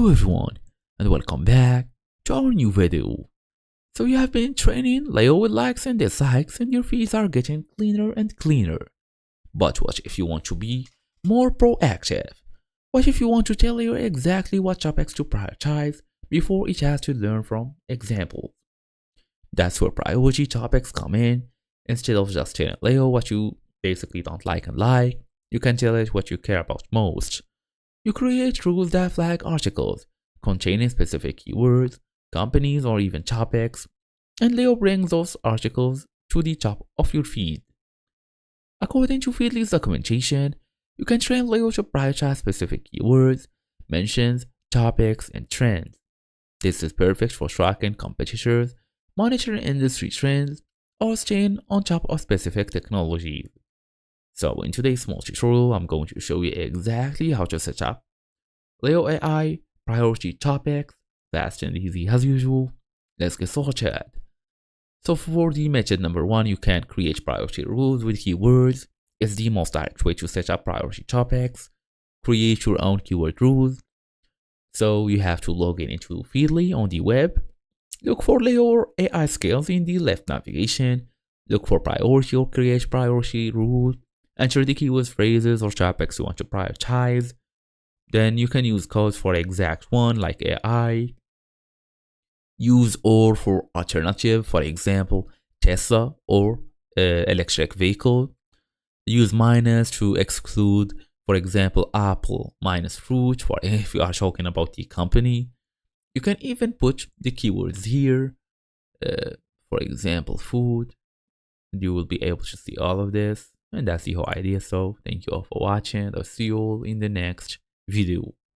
Hello everyone and welcome back to our new video. So you have been training Leo with likes and dislikes and your feeds are getting cleaner and cleaner. But what if you want to be more proactive? What if you want to tell Leo exactly what topics to prioritize before it has to learn from examples? That's where priority topics come in. Instead of just telling Leo what you basically don't like and like, you can tell it what you care about most. You create rules that flag articles containing specific keywords, companies, or even topics, and Leo brings those articles to the top of your feed. According to Feedly's documentation, you can train Leo to prioritize specific keywords, mentions, topics, and trends. This is perfect for tracking competitors, monitoring industry trends, or staying on top of specific technologies. So in today's small tutorial, I'm going to show you exactly how to set up Leo AI priority topics, fast and easy as usual. Let's get started. So for the method number 1, you can create priority rules with keywords. It's the most direct way to set up priority topics. Create your own keyword rules. So you have to log in into Feedly on the web. Look for Leo AI skills in the left navigation. Look for priority or create priority rule. Enter the keywords, phrases, or topics you want to prioritize. Then you can use codes for exact one like AI. Use OR for alternative, for example, Tesla or electric vehicle. Use minus to exclude, for example, Apple minus fruit for if you are talking about the company. You can even put the keywords here, for example, food. You will be able to see all of this. And that's the whole idea. So thank you all for watching. I'll see you all in the next video.